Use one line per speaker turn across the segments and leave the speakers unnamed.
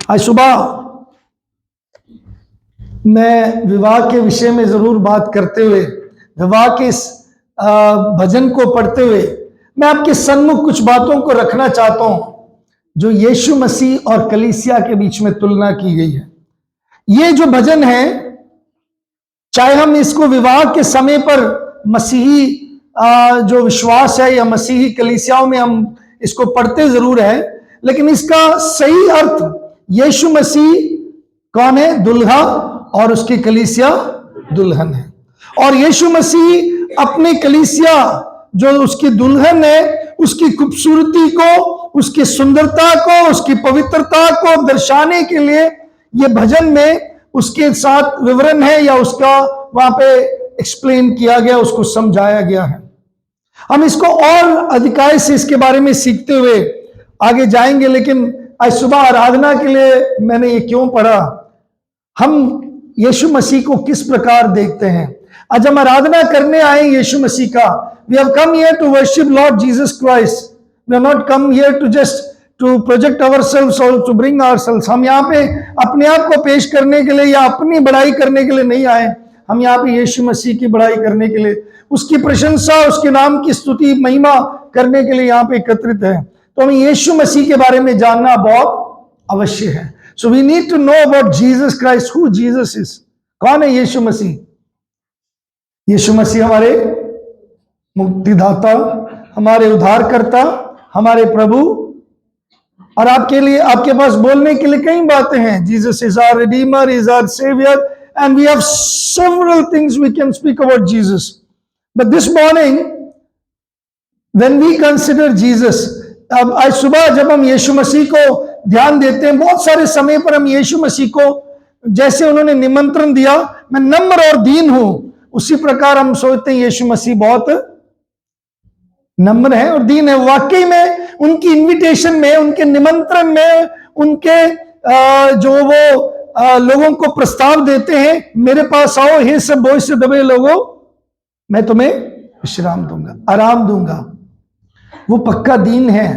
आज सुबह मैं विवाह के विषय में जरूर बात करते हुए, विवाह के इस भजन को पढ़ते हुए मैं आपके सन्मुख कुछ बातों को रखना चाहता हूं जो यीशु मसीह और कलीसिया के बीच में तुलना की गई है। ये जो भजन है, चाहे हम इसको विवाह के समय पर मसीही जो विश्वास है या मसीही कलीसियाओं में हम इसको पढ़ते जरूर है, लेकिन इसका सही अर्थ यीशु मसीह कौन है? दुल्हा, और उसकी कलीसिया दुल्हन है। और यीशु मसीह अपनी कलीसिया जो उसकी दुल्हन है, उसकी खूबसूरती को, उसकी सुंदरता को, उसकी पवित्रता को दर्शाने के लिए ये भजन में उसके साथ विवरण है या उसका वहां पे एक्सप्लेन किया गया, उसको समझाया गया है। हम इसको और अधिकाय से इसके बारे में सीखते हुए आगे जाएंगे, लेकिन आज सुबह आराधना के लिए मैंने ये क्यों पढ़ा, हम यीशु मसीह को किस प्रकार देखते हैं। आज हम आराधना करने आए यीशु मसीह का। We have come here to worship Lord Jesus Christ. We have not come here to just to project ourselves और टू ब्रिंग आवरसेल्व्स। हम यहाँ पे अपने आप को पेश करने के लिए या अपनी बड़ाई करने के लिए नहीं आए। हम यहाँ पे यीशु मसीह की बड़ाई करने के लिए, उसकी प्रशंसा, उसके नाम की स्तुति महिमा करने के लिए यहाँ पे एकत्रित है। तो हमें यीशु मसीह के बारे में जानना बहुत अवश्य है। So we need to know about Jesus Christ, who Jesus is. कौन है यीशु मसीह? यीशु मसीह हमारे मुक्तिदाता, हमारे उद्धारकर्ता, हमारे प्रभु। और आपके लिए, आपके पास बोलने के लिए कई बातें हैं। Jesus is our redeemer, is our savior, and we have several things we can speak about Jesus. But this morning, when we consider Jesus, अब आज सुबह जब हम यीशु मसीह को ध्यान देते हैं, बहुत सारे समय पर हम यीशु मसीह को, जैसे उन्होंने निमंत्रण दिया, मैं नम्र और दीन हूं, उसी प्रकार हम सोचते हैं यीशु मसीह बहुत नम्र है और दीन है। वाकई में उनकी इनविटेशन में, उनके निमंत्रण में, उनके जो वो लोगों को प्रस्ताव देते हैं, मेरे पास आओ हे सब बोझ से दबे लोगों, मैं तुम्हें विश्राम दूंगा, आराम दूंगा। वो पक्का दीन है।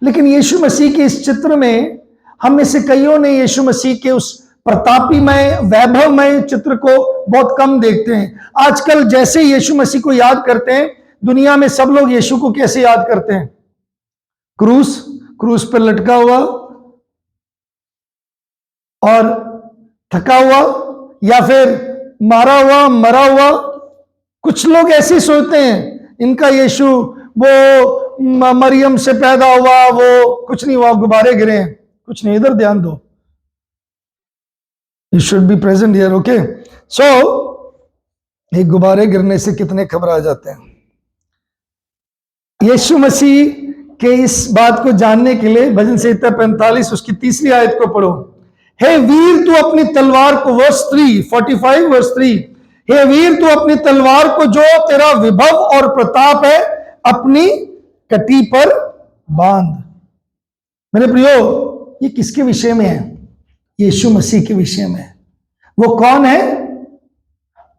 लेकिन यीशु मसीह के इस चित्र में हम में से कईयों ने यीशु मसीह के उस प्रतापीमय, वैभवमय चित्र को बहुत कम देखते हैं। आजकल जैसे यीशु मसीह को याद करते हैं, दुनिया में सब लोग यीशु को कैसे याद करते हैं? क्रूस पर लटका हुआ और थका हुआ, या फिर मारा हुआ, मरा हुआ। कुछ लोग ऐसे सोचते हैं इनका यीशु वो मरियम से पैदा हुआ, वो कुछ नहीं हुआ, गुब्बारे गिरे हैं, कुछ नहीं, इधर ध्यान दो। You should be present here, okay. So एक गुब्बारे गिरने से कितने घबरा जाते हैं। यीशु मसीह के इस बात को जानने के लिए भजन संहिता 45 उसकी 3री आयत को पढ़ो। हे वीर तू अपनी तलवार को, वर्स 3, 45 वर्स 3, हे वीर तू अपनी तलवार को जो तेरा विभव और प्रताप है अपनी कटी पर बांध। मेरे प्रियो, ये किसके विषय में है? यीशु मसीह के विषय में। वो कौन है?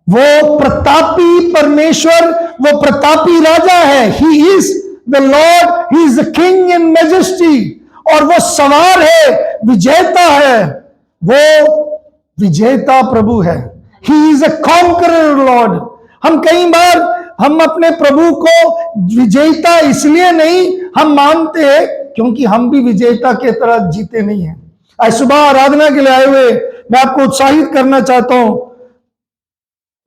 वो प्रतापी परमेश्वर, वो प्रतापी राजा है। He is the Lord, he is the king in majesty. और वो सवार है, विजेता है, वो विजेता प्रभु है। He is a conqueror Lord. हम कई बार हम अपने प्रभु को विजेता इसलिए नहीं हम मानते हैं क्योंकि हम भी विजेता के तरह जीते नहीं हैं। आज सुबह आराधना के लिए आए हुए मैं आपको उत्साहित करना चाहता हूं।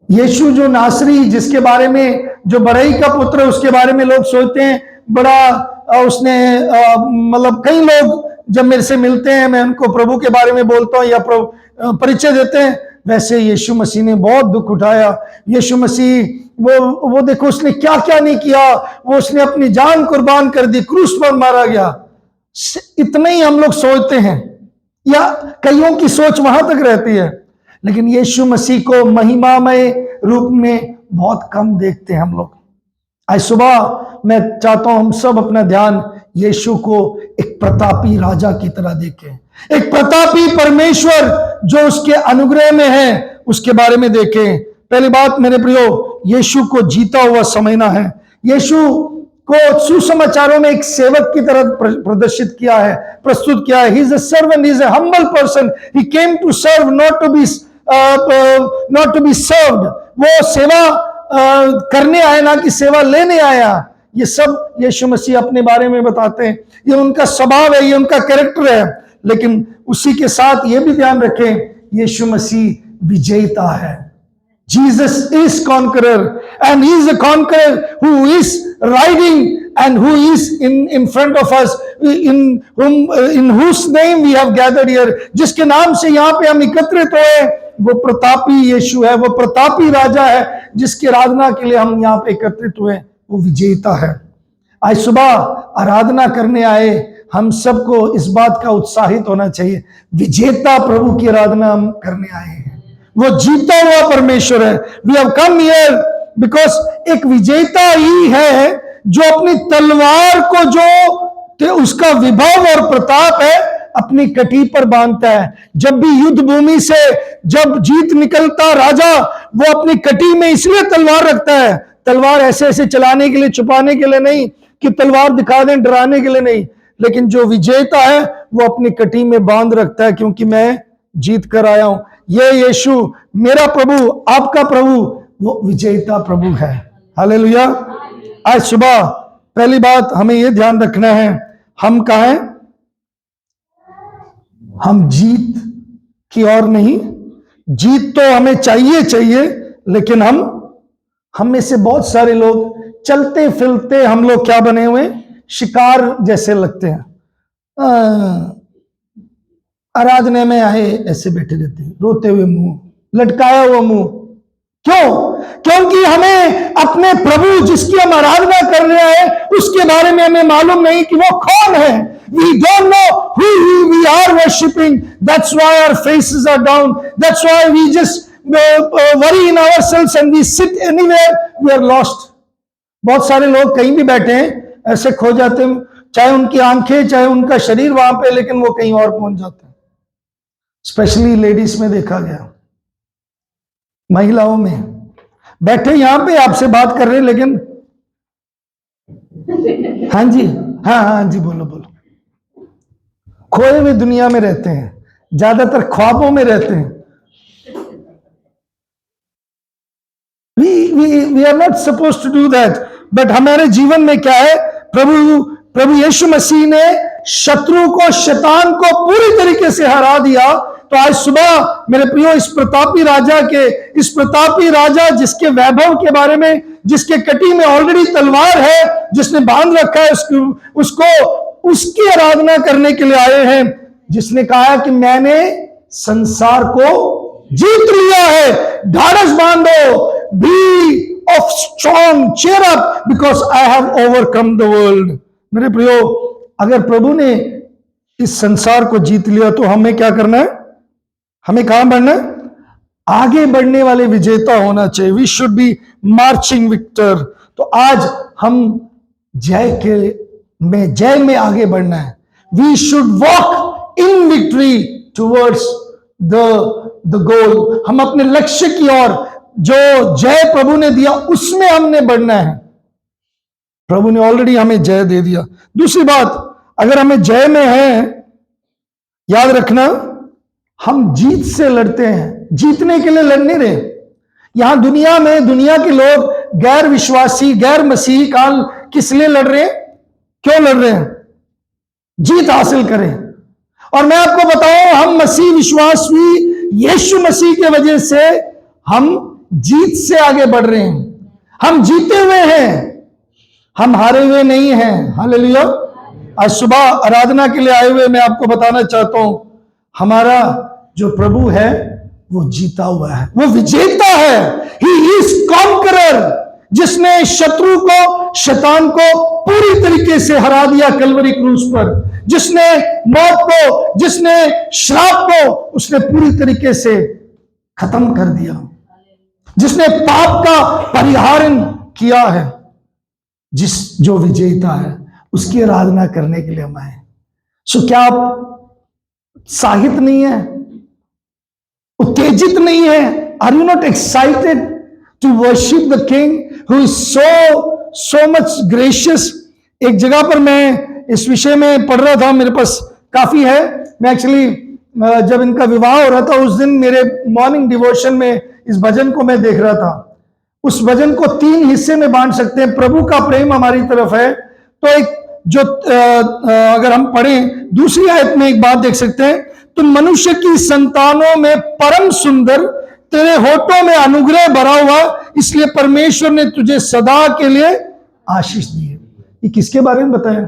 यीशु जो नासरी, जिसके बारे में, जो बड़ई का पुत्र, उसके बारे में लोग सोचते हैं बड़ा उसने मतलब कई लोग जब मेरे से मिलते हैं, मैं उनको प्रभु के बारे में बोलता हूं या परिचय देते हैं। वैसे यीशु मसीह ने बहुत दुख उठाया। यीशु मसीह वो देखो उसने क्या क्या नहीं किया। वो उसने अपनी जान कुर्बान कर दी, क्रूस पर मारा गया। इतना ही हम लोग सोचते हैं या कईयों की सोच वहां तक रहती है, लेकिन यीशु मसीह को महिमामय रूप में बहुत कम देखते हैं हम लोग। आज सुबह मैं चाहता हूं हम सब अपना ध्यान यीशु को एक प्रतापी राजा की तरह देखें, एक प्रतापी परमेश्वर जो उसके अनुग्रह में है, उसके बारे में देखें। पहली बात मेरे प्रियो, यीशु को जीता हुआ समझना है। यीशु को सुसमाचारों में एक सेवक की तरह प्रदर्शित किया है, प्रस्तुत किया है। He is a servant, he is a humble person, he came to serve, not to be served. वो सेवा करने आया, ना कि सेवा लेने आया। ये सब यीशु मसीह अपने बारे में बताते हैं। ये उनका स्वभाव है, ये उनका कैरेक्टर है। लेकिन उसी के साथ ये भी ध्यान रखें, यीशु मसीह विजेता है। Jesus is conqueror, and he is a conqueror who is riding and who is in front of us, in whose name we have gathered here। जिसके नाम से यहाँ पे हम एकत्रित हुए, वो प्रतापी यीशु है, वो प्रतापी राजा है, जिसकी आराधना के लिए हम यहाँ पे एकत्रित हुए। वो विजेता है। आज सुबह आराधना करने आए हम सबको इस बात का उत्साहित होना चाहिए, विजेता प्रभु की आराधना हम करने आए हैं। वो जीता हुआ परमेश्वर है। We have come here because एक विजेता ही है जो अपनी तलवार को, जो उसका विभव और प्रताप है, अपनी कटी पर बांधता है। जब भी युद्ध भूमि से जब जीत निकलता राजा, वो अपनी कटी में इसलिए तलवार रखता है। तलवार ऐसे ऐसे चलाने के लिए, छुपाने के लिए नहीं, कि तलवार दिखा दें, डराने के लिए नहीं। लेकिन जो विजेता है वो अपनी कटी में बांध रखता है, क्योंकि मैं जीत कर आया हूं। ये यीशु मेरा प्रभु, आपका प्रभु, वो विजेता प्रभु है। हालेलुया। आज सुबह पहली बात हमें यह ध्यान रखना है, हम कहां हैं? हम जीत की ओर नहीं। जीत तो हमें चाहिए, लेकिन हम में से बहुत सारे लोग चलते फिरते हम लोग क्या बने हुए? शिकार जैसे लगते हैं। आराधना में आए ऐसे बैठे रहते हैं, रोते हुए मुंह, लटकाया हुआ मुंह। क्यों? क्योंकि हमें अपने प्रभु जिसकी हम आराधना कर रहे हैं उसके बारे में हमें मालूम नहीं कि वो कौन है। We don't know who we are worshiping. That's why our faces are down. That's why we just worry in ourselves and we sit anywhere. We are lost. बहुत सारे लोग कहीं भी बैठे हैं ऐसे खो जाते हैं, चाहे उनकी आंखें, चाहे उनका शरीर वहां पे, लेकिन वो कहीं और पहुंच जाते हैं। स्पेशली लेडीज में देखा गया, महिलाओं में। बैठे यहां पे आपसे बात कर रहे हैं, लेकिन हाँ जी, हाँ जी, बोलो बोलो। खोए हुए दुनिया में रहते हैं, ज्यादातर ख्वाबों में रहते हैं। We are not supposed to do that, but हमारे जीवन में क्या है? प्रभु यीशु मसीह ने शत्रु को, शैतान को पूरी तरीके से हरा दिया। तो आज सुबह मेरे प्रियो, इस प्रतापी राजा जिसके वैभव के बारे में, जिसके कटी में ऑलरेडी तलवार है, जिसने बांध रखा है उसको उसकी आराधना करने के लिए आए हैं, जिसने कहा कि मैंने संसार को जीत लिया है। ढाढ़स बांधो, be of strong, cheer up, because I have overcome the world. मेरे प्रियो, अगर प्रभु ने इस संसार को जीत लिया तो हमें क्या करना है? हमें कहां बढ़ना है? आगे बढ़ने वाले विजेता होना चाहिए। We should be marching victor. तो आज हम जय में आगे बढ़ना है। We should walk in victory towards the goal. हम अपने लक्ष्य की ओर, जो जय प्रभु ने दिया, उसमें हमने बढ़ना है। प्रभु ने ऑलरेडी हमें जय दे दिया। दूसरी बात, अगर हमें जय में है, याद रखना, हम जीत से लड़ते हैं, जीतने के लिए लड़ नहीं रहे। यहां दुनिया में, दुनिया के लोग, गैर विश्वासी, गैर मसीही काल किस लिए लड़ रहे हैं? क्यों लड़ रहे हैं? जीत हासिल करें। और मैं आपको बताऊं, हम मसीह विश्वासी यीशु मसीह के वजह से हम जीत से आगे बढ़ रहे हैं। हम जीते हुए हैं, हम हारे हुए नहीं हैं। हालेलुया। आज सुबह आराधना के लिए आए हुए मैं आपको बताना चाहता हूं, हमारा जो प्रभु है वो जीता हुआ है, वो विजेता है। ही इज कॉन्करर, जिसने शत्रु को, शैतान को पूरी तरीके से हरा दिया कलवरी क्रूस पर। जिसने मौत को, जिसने श्राप को, उसने पूरी तरीके से खत्म कर दिया। जिसने पाप का परिहारन किया है, जो विजेता है, उसकी आराधना करने के लिए हम आए। सो क्या आप उत्साहित नहीं है, उत्तेजित नहीं है? Are you not excited to worship the king who is so much gracious, एक जगह पर मैं इस विषय में पढ़ रहा था, मेरे पास काफी है। मैं एक्चुअली जब इनका विवाह हो रहा था उस दिन मेरे मॉर्निंग डिवोशन में इस भजन को मैं देख रहा था। उस भजन को 3 हिस्से में बांट सकते हैं। प्रभु का प्रेम हमारी तरफ है, तो एक जो अगर हम पढ़ें दूसरी आयत में एक बात देख सकते हैं, तुम मनुष्य की संतानों में परम सुंदर, तेरे होठों में अनुग्रह भरा हुआ, इसलिए परमेश्वर ने तुझे सदा के लिए आशीष दी है। ये किसके बारे में बताया?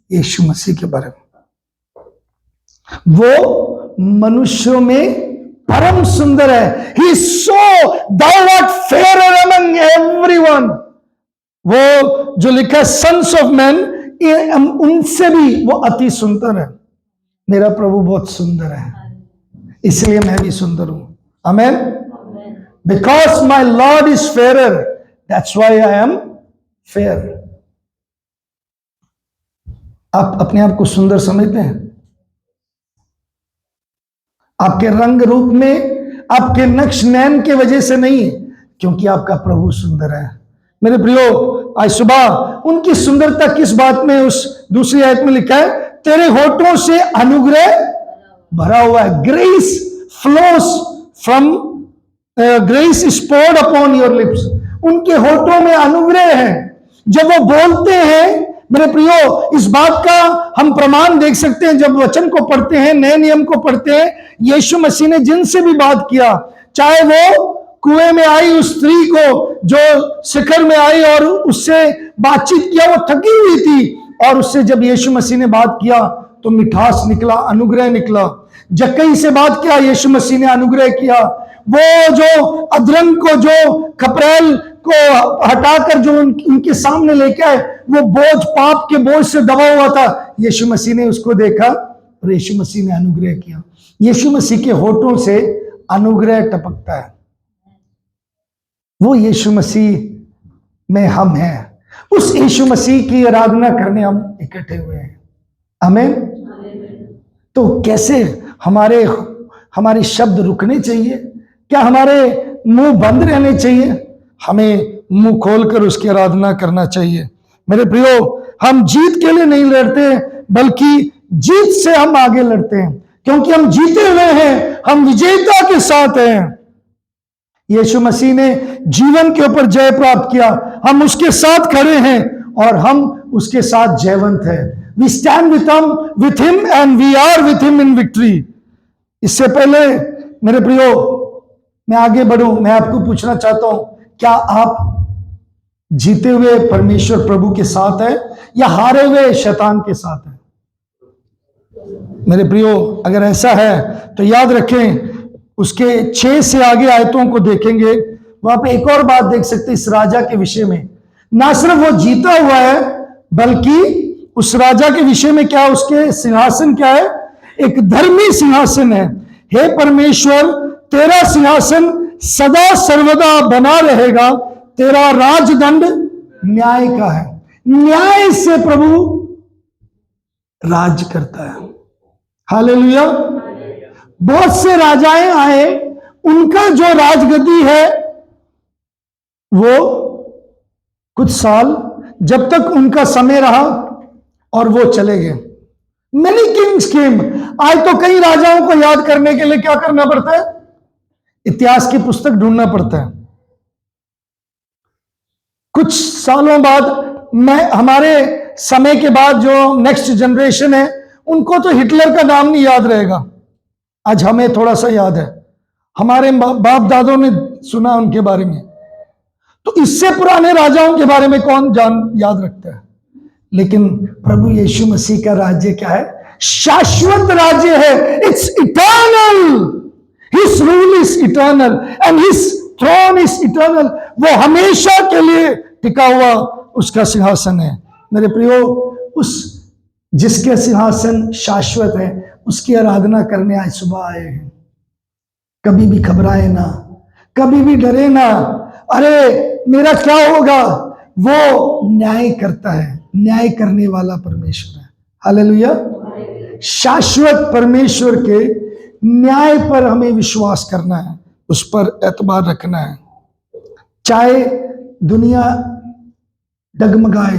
यीशु मसीह के बारे में। वो मनुष्यों में परम सुंदर है। He is so thou art fairer among everyone। वो जो लिखा है सन्स ऑफ मैन, उनसे भी वो अति सुंदर है। मेरा प्रभु बहुत सुंदर है, इसलिए मैं भी सुंदर हूं। Amen. Because my lord is fairer, that's why I am fair. आप अपने आप को सुंदर समझते हैं? आपके रंग रूप में, आपके नक्श नैन के वजह से नहीं, क्योंकि आपका प्रभु सुंदर है। मेरे प्रियो, आज सुबह उनकी सुंदरता किस बात में, उस दूसरी आयत में लिखा है, तेरे होठों से अनुग्रह भरा हुआ है। Grace flows from, grace is poured upon your lips. उनके होठों में अनुग्रह है। जब वो बोलते हैं, मेरे प्रियो, इस बात का हम प्रमाण देख सकते हैं जब वचन को पढ़ते हैं, नए नियम को पढ़ते हैं। यीशु मसीह ने जिनसे भी बात किया, चाहे वो कुएं में आई उस स्त्री को जो शिखर में आई और उससे बातचीत किया, वो थकी हुई थी, और उससे जब यीशु मसीह ने बात किया तो मिठास निकला, अनुग्रह निकला। जक्कई से बात किया, यीशु मसीह ने अनुग्रह किया। वो जो अधरंग को, जो खपरेल को हटाकर जो उनके सामने लेके आए, वो बोझ, पाप के बोझ से दबा हुआ था, यीशु मसीह ने उसको देखा और यीशु मसीह ने अनुग्रह किया। यीशु मसीह के होठों से अनुग्रह टपकता है। वो यीशु मसीह में हम हैं। उस यीशु मसीह की आराधना करने हम इकट्ठे हुए हैं। आमीन। तो कैसे हमारे शब्द रुकने चाहिए? क्या हमारे मुंह बंद रहने चाहिए? हमें मुंह खोलकर उसकी आराधना करना चाहिए। मेरे प्रियो, हम जीत के लिए नहीं लड़ते, बल्कि जीत से हम आगे लड़ते हैं, क्योंकि हम जीते हुए हैं, हम विजेता के साथ हैं। यीशु मसीह ने जीवन के ऊपर जय प्राप्त किया, हम उसके साथ खड़े हैं और हम उसके साथ जयवंत हैं। We stand with him and we are with him in victory. इससे पहले मेरे प्रियो, मैं आगे बढ़ूं, मैं आपको पूछना चाहता हूं, क्या आप जीते हुए परमेश्वर प्रभु के साथ है या हारे हुए शैतान के साथ है? मेरे प्रियो, अगर ऐसा है तो याद रखें, उसके 6 से आगे आयतों को देखेंगे, वहां पे एक और बात देख सकते हैं इस राजा के विषय में। ना सिर्फ वो जीता हुआ है, बल्कि उस राजा के विषय में क्या, उसके सिंहासन क्या है? एक धर्मी सिंहासन है। हे परमेश्वर, तेरा सिंहासन सदा सर्वदा बना रहेगा, तेरा राजदंड न्याय का है। न्याय से प्रभु राज करता है। हालेलुया। बहुत से राजाएं आए, उनका जो राजगद्दी है वो कुछ साल, जब तक उनका समय रहा, और वो चले गए। Many kings came। आज तो कई राजाओं को याद करने के लिए क्या करना पड़ता है? इतिहास की पुस्तक ढूंढना पड़ता है। कुछ सालों बाद, हमारे समय के बाद जो नेक्स्ट जनरेशन है, उनको तो हिटलर का नाम नहीं याद रहेगा। आज हमें थोड़ा सा याद है, हमारे बाप दादों ने सुना उनके बारे में, तो इससे पुराने राजाओं के बारे में कौन याद रखता है? लेकिन प्रभु यीशु मसीह का राज्य क्या है? शाश्वत राज्य है। It's eternal. His rule is eternal and his throne is eternal. वो हमेशा के लिए टिका हुआ उसका सिंहासन है। मेरे प्रियो, उस जिसके सिंहासन शाश्वत है, उसकी आराधना करने आज सुबह आए हैं। कभी भी घबराए ना, कभी भी डरे ना, अरे मेरा क्या होगा? वो न्याय करता है, न्याय करने वाला परमेश्वर है। हालेलुया। शाश्वत परमेश्वर के न्याय पर हमें विश्वास करना है, उस पर एतबार रखना है। चाहे दुनिया डगमगाए,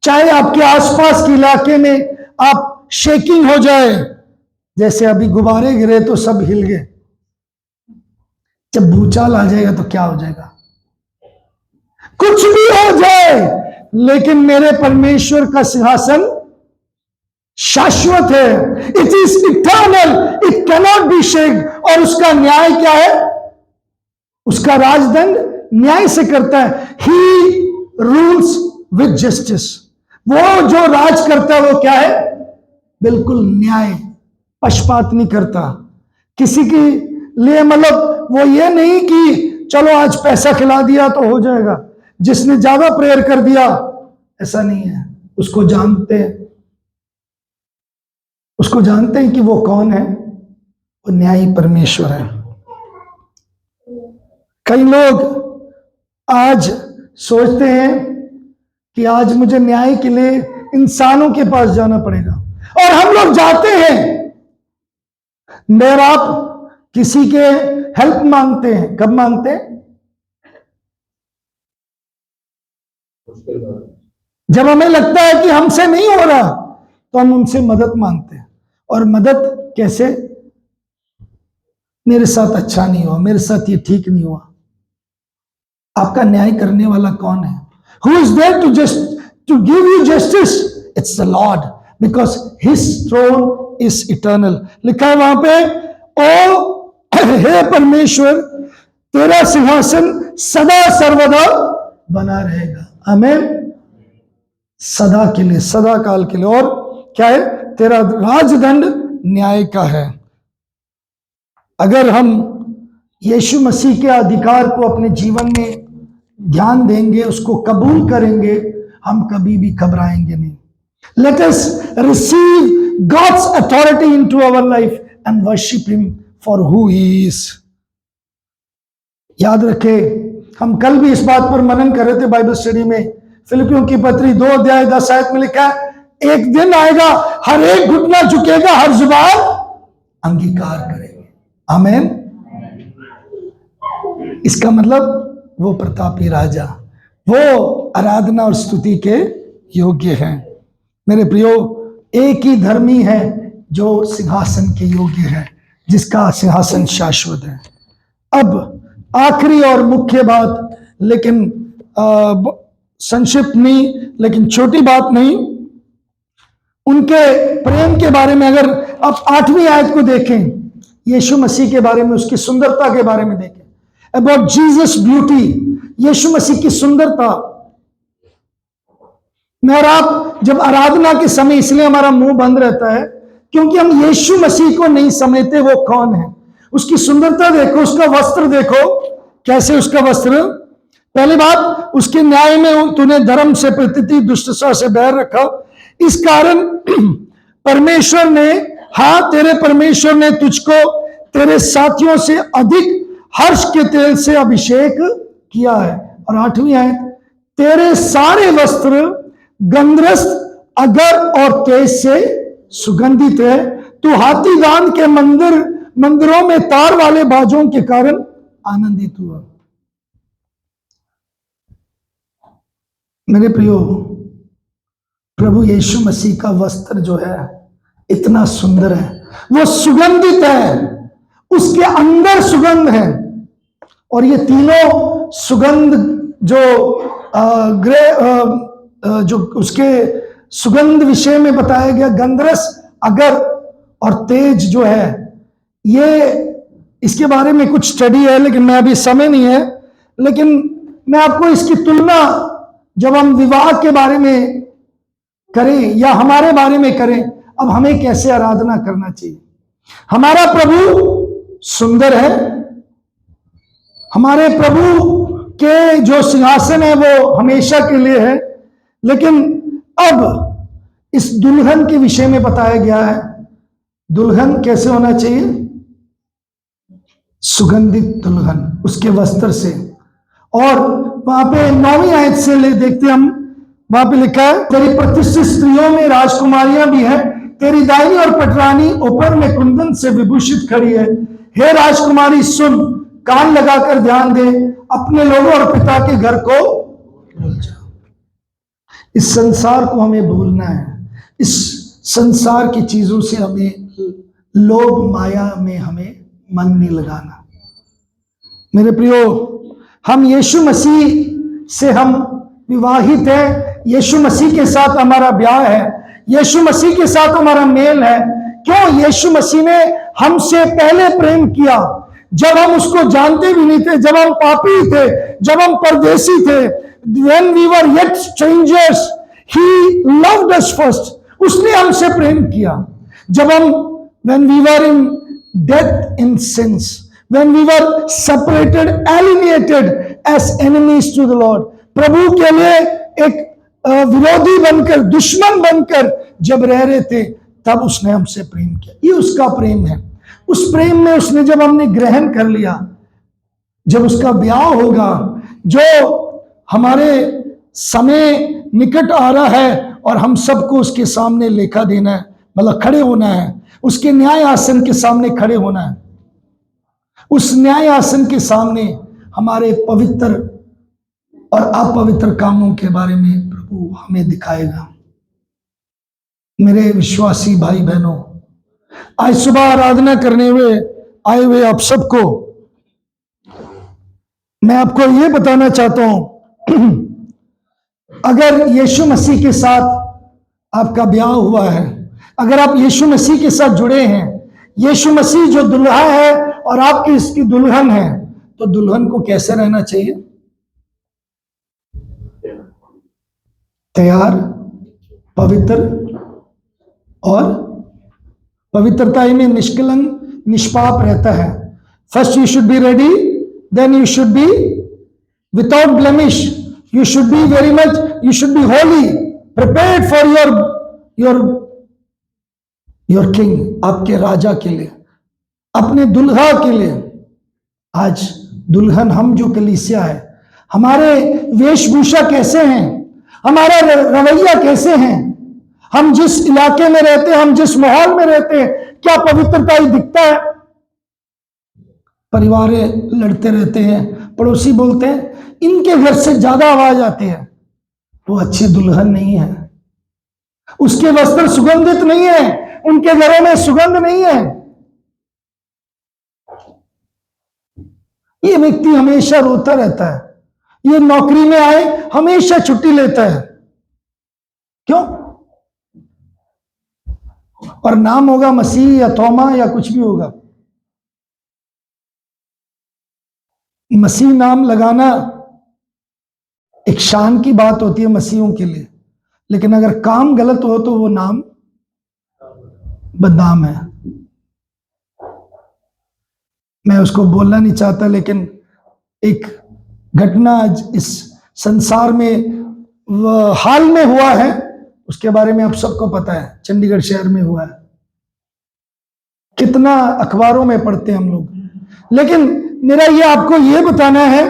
चाहे आपके आसपास के इलाके में आप शेकिंग हो जाए, जैसे अभी गुब्बारे गिरे तो सब हिल गए, जब भूचाल आ जाएगा तो क्या हो जाएगा? कुछ भी हो जाए, लेकिन मेरे परमेश्वर का सिंहासन शाश्वत है। It is eternal, it cannot be shake. और उसका न्याय क्या है? उसका राजदंड न्याय से करता है। ही रूल्स विद जस्टिस। वो जो राज करता है वो क्या है? बिल्कुल न्याय, पक्षपात नहीं करता किसी के लिए। मतलब वो ये नहीं कि चलो आज पैसा खिला दिया तो हो जाएगा, जिसने ज्यादा प्रेयर कर दिया, ऐसा नहीं है। उसको जानते हैं कि वो कौन है, वो न्यायी परमेश्वर है। कई लोग आज सोचते हैं कि आज मुझे न्याय के लिए इंसानों के पास जाना पड़ेगा, और हम लोग जाते हैं, मेरा आप किसी के हेल्प मांगते हैं। कब मांगते हैं? जब हमें लगता है कि हमसे नहीं हो रहा, तो हम उनसे मदद मांगते हैं। और मदद कैसे? मेरे साथ अच्छा नहीं हुआ, मेरे साथ ये ठीक नहीं हुआ। आपका न्याय करने वाला कौन है? Who is there to give you justice? It's the Lord, because His throne is eternal. लिखा है वहां पे, ओ हे परमेश्वर, तेरा सिंहासन सदा सर्वदा बना रहेगा। आमीन। सदा के लिए, सदा काल के लिए। और क्या है? तेरा राजदंड न्याय का है। अगर हम यीशु मसीह के अधिकार को अपने जीवन में ध्यान देंगे, उसको कबूल करेंगे, हम कभी भी घबराएंगे नहीं। Let us receive God's authority into our life and worship him for who he is. याद रखें, हम कल भी इस बात पर मनन कर रहे थे बाइबल स्टडी में। फिलिपियों की पत्री 2 अध्याय 10 आयत में लिखा है, एक दिन आएगा हर एक घुटना झुकेगा, हर जुबान अंगीकार करेंगे। आमीन। इसका मतलब वो प्रतापी राजा, वो आराधना और स्तुति के योग्य हैं। मेरे प्रियो, एक ही धर्मी है जो सिंहासन के योग्य है, जिसका सिंहासन शाश्वत है। अब आखिरी और मुख्य बात, लेकिन संक्षिप्त नहीं, लेकिन छोटी बात नहीं, उनके प्रेम के बारे में अगर आप 8वीं आयत को देखें, यीशु मसीह के बारे में, उसकी सुंदरता के बारे में देखें, अबाउट जीसस ब्यूटी, यीशु मसीह की सुंदरता। मैं और आप जब आराधना के समय, इसलिए हमारा मुंह बंद रहता है क्योंकि हम यीशु मसीह को नहीं समझते वो कौन है। उसकी सुंदरता देखो, उसका वस्त्र देखो, कैसे उसका वस्त्र। पहली बात, उसके न्याय में तूने धर्म से प्रतिति दुष्टता से बैर रखा। इस कारण परमेश्वर ने, हाँ तेरे परमेश्वर ने तुझको तेरे साथियों से अधिक हर्ष के तेल से अभिषेक किया है। और 8वीं आयत, तेरे सारे वस्त्र गंधरस, अगर और तेज से सुगंधित है। तू हाथी दान के मंदिरों में तार वाले बाजों के कारण आनंदित हुआ। मेरे प्रियो, प्रभु यीशु मसीह का वस्त्र जो है इतना सुंदर है, वो सुगंधित है, उसके अंदर सुगंध है। और ये तीनों सुगंध जो जो उसके सुगंध विषय में बताया गया, गंधरस, अगर और तेज जो है, ये इसके बारे में कुछ स्टडी है, लेकिन मैं अभी समय नहीं है। लेकिन मैं आपको इसकी तुलना जब हम विवाह के बारे में करें या हमारे बारे में करें, अब हमें कैसे आराधना करना चाहिए। हमारा प्रभु सुंदर है, हमारे प्रभु के जो सिंहासन है वो हमेशा के लिए है। लेकिन अब इस दुल्हन के विषय में बताया गया है, दुल्हन कैसे होना चाहिए? सुगंधित दुल्हन, उसके वस्त्र से। और वहां पे 9वीं आयत से ले देखते हम, वहां पे लिखा है, तेरी प्रतिष्ठित स्त्रियों में राजकुमारियां भी हैं, तेरी दाहिनी और पटरानी ऊपर में कुंदन से विभूषित खड़ी है। हे राजकुमारी सुन, कान लगाकर ध्यान दे, अपने लोगों और पिता के घर को भूल जा। इस संसार को हमें भूलना है। इस संसार की चीजों से हमें लोभ माया में हमें मन नहीं लगाना। मेरे प्रियो, हम यीशु मसीह से हम विवाहित हैं, यीशु मसीह के साथ हमारा ब्याह है, यीशु मसीह के साथ हमारा मेल है। क्यों? यीशु मसीह ने हमसे पहले प्रेम किया, जब हम उसको जानते भी नहीं थे, जब हम पापी थे, जब हम परदेसी थे। When we were yet strangers, he loved us first. उसने हमसे प्रेम किया। जब हम when we were in death in sins, when we were separated, alienated as enemies to the Lord, प्रभु के लिए एक विरोधी बनकर, दुश्मन बनकर जब रह रहे थे, तब उसने हमसे प्रेम किया। ये उसका प्रेम है। उस प्रेम में उसने जब हमने ग्रहण कर लिया, जब उसका ब्याह होगा, जो हमारे समय निकट आ रहा है और हम सबको उसके सामने लेखा देना है, मतलब खड़े होना है, उसके न्याय आसन के सामने खड़े होना है। उस न्याय आसन के सामने हमारे पवित्र और अपवित्र कामों के बारे में प्रभु हमें दिखाएगा। मेरे विश्वासी भाई बहनों, आज सुबह आराधना करने हुए आए हुए आप सबको मैं आपको यह बताना चाहता हूं, अगर यीशु मसीह के साथ आपका ब्याह हुआ है, अगर आप यीशु मसीह के साथ जुड़े हैं, यीशु मसीह जो दुल्हा है और आपकी इसकी दुल्हन है, तो दुल्हन को कैसे रहना चाहिए? तैयार, पवित्र और पवित्रता में निष्कलंक निष्पाप रहता है। First you should be ready, then you should be without blemish, you should be very much, you should be holy, prepared for your king, आपके राजा के लिए, अपने दुल्हा के लिए। आज दुल्हन हम जो कलीसिया है, हमारे वेशभूषा कैसे हैं, हमारा रवैया कैसे हैं, हम जिस इलाके में रहते हैं, हम जिस माहौल में रहते हैं, क्या पवित्रता ही दिखता है? परिवार लड़ते रहते हैं, पड़ोसी बोलते हैं इनके घर से ज्यादा आवाज आती है, वो अच्छी दुल्हन नहीं है, उसके वस्त्र सुगंधित नहीं है, उनके घरों में सुगंध नहीं है। ये व्यक्ति हमेशा रोता रहता है, ये नौकरी में आए हमेशा छुट्टी लेता है, क्यों? और नाम होगा मसीह या थोमा या कुछ भी होगा। मसीह नाम लगाना एक शान की बात होती है मसीहों के लिए, लेकिन अगर काम गलत हो तो वो नाम बदनाम है। मैं उसको बोलना नहीं चाहता, लेकिन एक घटना इस संसार में हाल में हुआ है, उसके बारे में आप सबको पता है, चंडीगढ़ शहर में हुआ है। कितना अखबारों में पढ़ते हैं हम लोग, लेकिन मेरा ये आपको ये बताना है,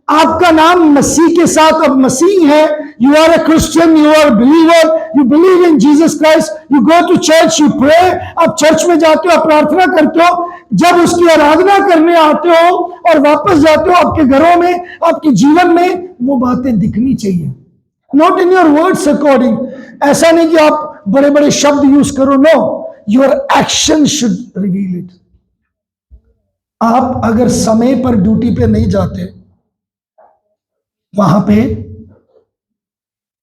आपका नाम मसीह के साथ अब मसीह है। You are a Christian, you are believer, you believe in Jesus Christ, you go to church, you pray, आप चर्च में जाते हो, आप प्रार्थना करते हो, जब उसकी आराधना करने आते हो और वापस जाते हो, आपके घरों में, आपके जीवन में वो बातें दिखनी चाहिए। Not in your words according, ऐसा नहीं कि आप बड़े बड़े शब्द यूज करो, no, your action should reveal it. आप अगर समय पर ड्यूटी पे नहीं जाते, वहां पे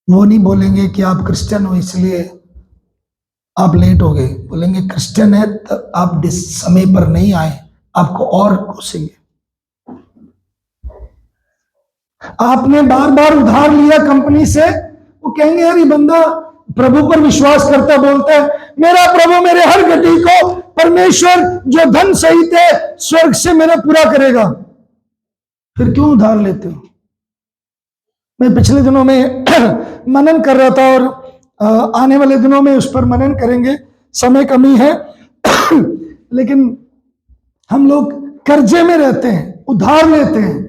वो नहीं बोलेंगे कि आप क्रिश्चियन हो इसलिए आप लेट हो गए, बोलेंगे क्रिश्चियन है तो आप समय पर नहीं आए, आपको और कोसेंगे। आपने बार बार उधार लिया कंपनी से, वो कहेंगे यार ये बंदा प्रभु पर विश्वास करता बोलता है, मेरा प्रभु मेरे हर घटी को, परमेश्वर जो धन सहित है स्वर्ग से मेरा पूरा करेगा, फिर क्यों उधार लेते हो? मैं पिछले दिनों में मनन कर रहा था और आने वाले दिनों में उस पर मनन करेंगे, समय कमी है लेकिन हम लोग कर्जे में रहते हैं, उधार लेते हैं।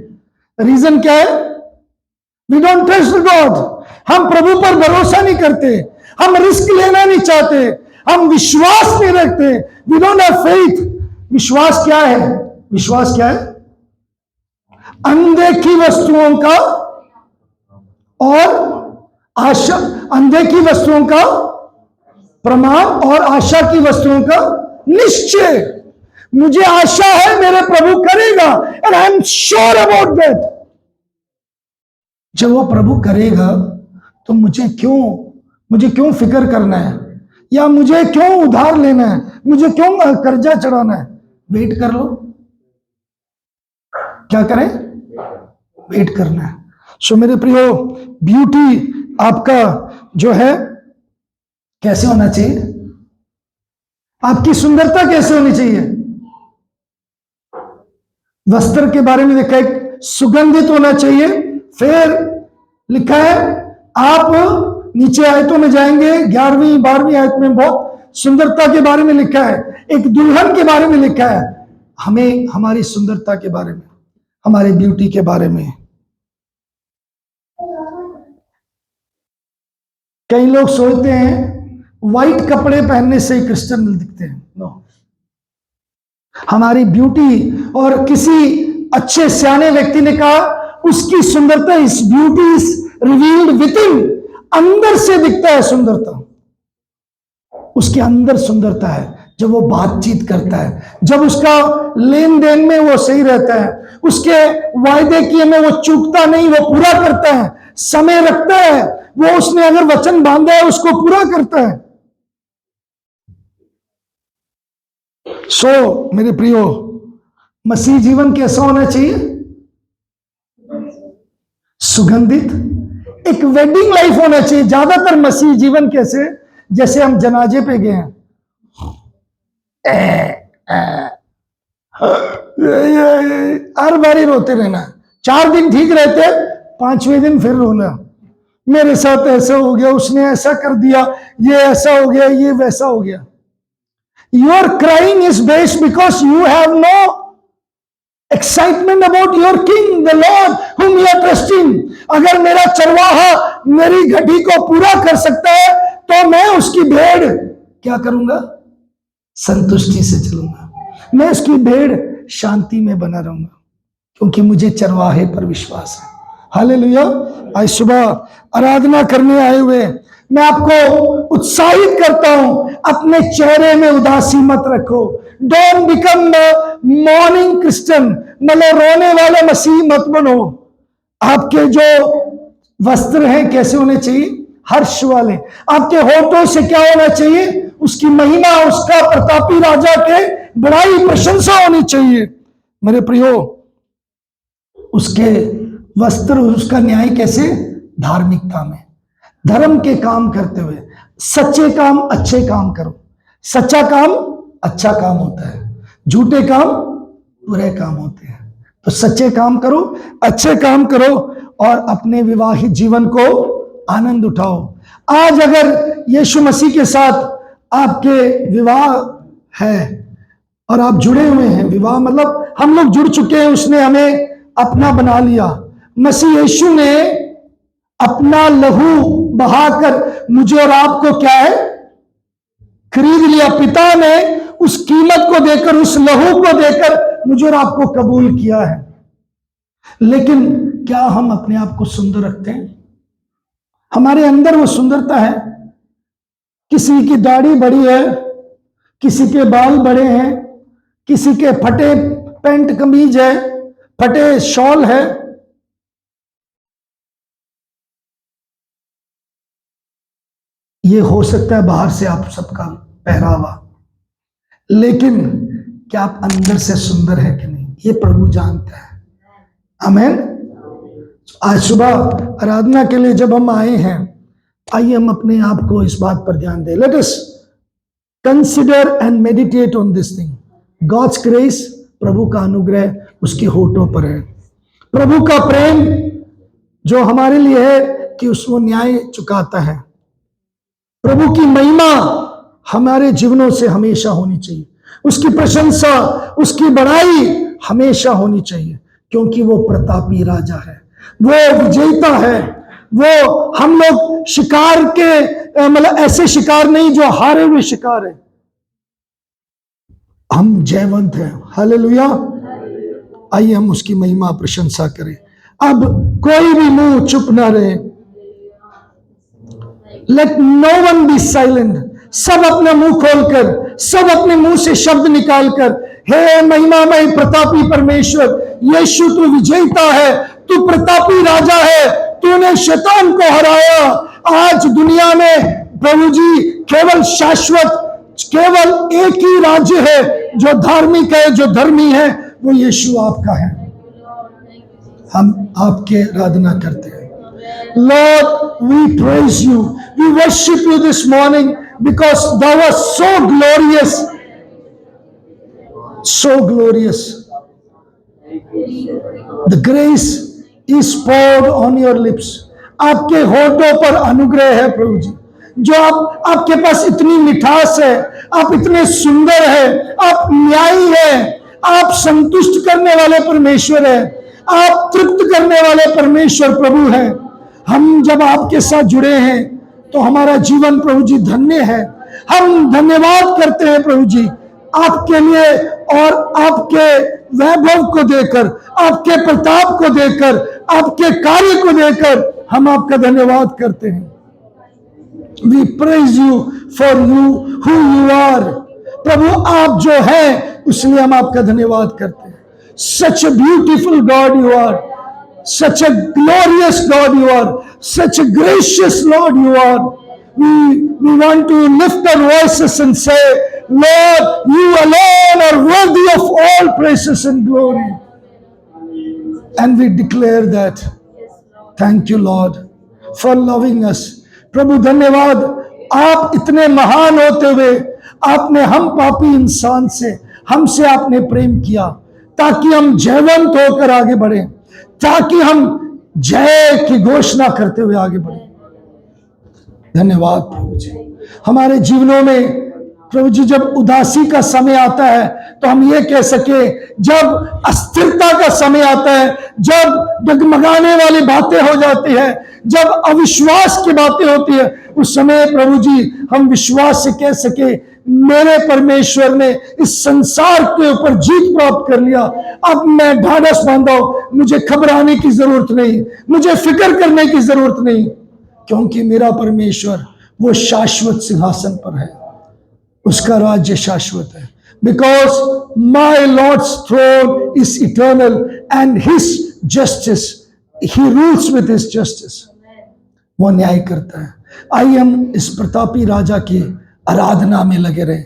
रीजन क्या है? वी डोंट ट्रस्ट गॉड, हम प्रभु पर भरोसा नहीं करते, हम रिस्क लेना नहीं चाहते, हम विश्वास नहीं रखते। We don't have faith. विश्वास क्या है? विश्वास क्या है? अनदेखी वस्तुओं का और आशा, अंधे की वस्तुओं का प्रमाण और आशा की वस्तुओं का निश्चय। मुझे आशा है मेरे प्रभु करेगा, and I am sure about that. जब वो प्रभु करेगा तो मुझे क्यों फिक्र करना है, या मुझे क्यों उधार लेना है, मुझे क्यों कर्जा चढ़ाना है। वेट कर लो। क्या करें? वेट करना है। सो मेरे प्रियो, ब्यूटी आपका जो है कैसे होना चाहिए? आपकी सुंदरता कैसे होनी चाहिए? वस्त्र के बारे में लिखा है सुगंधित होना चाहिए। फिर लिखा है, आप नीचे आयतों में जाएंगे, 11वीं 12वीं आयत में बहुत सुंदरता के बारे में लिखा है, एक दुल्हन के बारे में लिखा है। हमें हमारी सुंदरता के बारे में, हमारे ब्यूटी के बारे में। कई लोग सोचते हैं व्हाइट कपड़े पहनने से ही क्रिश्चियन दिखते हैं। नो, हमारी ब्यूटी, और किसी अच्छे सियाने व्यक्ति ने कहा उसकी सुंदरता इस beauty is revealed with in, अंदर से दिखता है सुंदरता, उसके अंदर सुंदरता है। जब वो बातचीत करता है, जब उसका लेन देन में वो सही रहता है, उसके वायदे किए में वो चूकता नहीं, वो पूरा करता है, समय रखता है, वो उसने अगर वचन बांधा है उसको पूरा करता है। सो मेरे प्रियो, मसीह जीवन कैसा होना चाहिए? सुगंधित। एक वेडिंग लाइफ होना चाहिए। ज्यादातर मसीह जीवन कैसे, जैसे हम जनाजे पे गए हैं, हर बारी रोते रहना। 4 दिन ठीक रहते, 5वें दिन फिर रोना, मेरे साथ ऐसा हो गया, उसने ऐसा कर दिया, ये ऐसा हो गया, ये वैसा हो गया। Your crying is based because you have no excitement about your king, the Lord whom you are trusting. अगर मेरा चरवाहा मेरी घटी को पूरा कर सकता है तो मैं उसकी भेड़ क्या करूंगा? संतुष्टि से चलूंगा। मैं उसकी भेड़ शांति में बना रहूंगा, क्योंकि मुझे चरवाहे पर विश्वास है। हालेलुया। आज सुबह आराधना करने आए हुए मैं आपको उत्साहित करता हूं, अपने चेहरे में उदासी मत रखो। डोंट बिकम मॉर्निंग क्रिश्चियन, मतलब रोने वाले मसीह मत बनो। आपके जो वस्त्र हैं कैसे होने चाहिए? हर्ष वाले। आपके होठों से क्या होना चाहिए? उसकी महिमा, उसका प्रतापी राजा के बड़ाई प्रशंसा होनी चाहिए। मेरे प्रियो, उसके वस्त्र, उसका न्याय कैसे? धार्मिकता में, धर्म के काम करते हुए, सच्चे काम, अच्छे काम करो। सच्चा काम अच्छा काम होता है, झूठे काम बुरे काम होते हैं। तो सच्चे काम करो, अच्छे काम करो, और अपने विवाहित जीवन को आनंद उठाओ। आज अगर यीशु मसीह के साथ आपके विवाह है और आप जुड़े हुए हैं, विवाह मतलब हम लोग जुड़ चुके हैं, उसने हमें अपना बना लिया। मसीह यीशु ने अपना लहू बहाकर मुझे और आपको क्या है? खरीद लिया। पिता ने उस कीमत को देकर, उस लहू को देकर मुझे और आपको कबूल किया है। लेकिन क्या हम अपने आप को सुंदर रखते हैं? हमारे अंदर वो सुंदरता है? किसी की दाढ़ी बड़ी है, किसी के बाल बड़े हैं, किसी के फटे पैंट कमीज है, फटे शॉल है। ये हो सकता है बाहर से आप सबका पहरावा, लेकिन क्या आप अंदर से सुंदर है कि नहीं, ये प्रभु जानता है। आमीन। आज सुबह आराधना के लिए जब हम आए हैं, आइए हम अपने आप को इस बात पर ध्यान दें। Let us consider and meditate on this thing. God's grace, प्रभु का अनुग्रह उसके होठों पर है। प्रभु का प्रेम जो हमारे लिए है कि उसको न्याय चुकाता है। प्रभु की महिमा हमारे जीवनों से हमेशा होनी चाहिए। उसकी प्रशंसा, उसकी बड़ाई हमेशा होनी चाहिए, क्योंकि वो प्रतापी राजा है, वो विजेता है। वो हम लोग शिकार के मतलब ऐसे शिकार नहीं जो हारे हुए शिकार है, हम जयवंत हैं। हालेलुया। आइए हम उसकी महिमा प्रशंसा करें। अब कोई भी मुंह चुप ना रहे। Let no one be silent. सब अपना मुंह खोलकर, सब अपने मुंह से शब्द निकालकर, हे महिमामय प्रतापी परमेश्वर, यीशु तू विजेता है, तू प्रतापी राजा है, तूने शैतान को हराया। आज दुनिया में प्रभु जी केवल शाश्वत, केवल एक ही राज्य है जो धार्मिक है, जो धर्मी है, वो यीशु आपका है। हम आपके आराधना करते हैं। Lord, we praise you. We worship you this morning because thou art so glorious. So glorious. The grace is poured on your lips. आपके होठों पर अनुग्रह है प्रभु जी, जो आपके पास इतनी मिठास है, आप इतने सुंदर है, आप न्यायी है, आप संतुष्ट करने वाले परमेश्वर है, आप तृप्त करने वाले परमेश्वर प्रभु है। हम जब आपके साथ जुड़े हैं तो हमारा जीवन प्रभु जी धन्य है। हम धन्यवाद करते हैं प्रभु जी आपके लिए, और आपके वैभव को देकर, आपके प्रताप को देकर, आपके कार्य को देकर हम आपका धन्यवाद करते हैं। We praise you for you who you are. प्रभु आप जो है उसलिए हम आपका धन्यवाद करते हैं। Such a beautiful God you are. Such a glorious God you are. Such a gracious Lord you are. We want to lift our voices and say, Lord, you alone are worthy of all praises and glory. And we declare that. Thank you, Lord, for loving us. प्रभु धन्यवाद, आप इतने महान होते हुए आपने हम पापी इंसान से, हमसे आपने प्रेम किया ताकि हम जयवंत होकर आगे बढ़े, ताकि हम जय की घोषणा करते हुए आगे बढ़े। धन्यवाद प्रभु जी। हमारे जीवनों में प्रभु जी जब उदासी का समय आता है तो हम ये कह सके, जब अस्थिरता का समय आता है, जब डगमगाने वाली बातें हो जाती है, जब अविश्वास की बातें होती है, उस समय प्रभु जी हम विश्वास से कह सके, मेरे परमेश्वर ने इस संसार के ऊपर जीत प्राप्त कर लिया। अब मैं ढाढ़स बांधा हूं, मुझे घबराने की जरूरत नहीं, मुझे फिक्र करने की जरूरत नहीं, क्योंकि मेरा परमेश्वर वो शाश्वत सिंहासन पर है, उसका राज्य शाश्वत है। Because my Lord's throne is eternal and his justice, he rules with his justice. वो न्याय करता है। आइए हम इस प्रतापी राजा की आराधना में लगे रहे,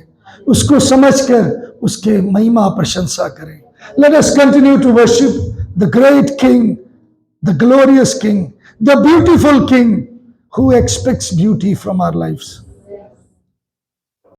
उसको समझकर उसके महिमा प्रशंसा करें। Let us continue to worship the great king, the glorious king, the beautiful king who expects beauty from our lives.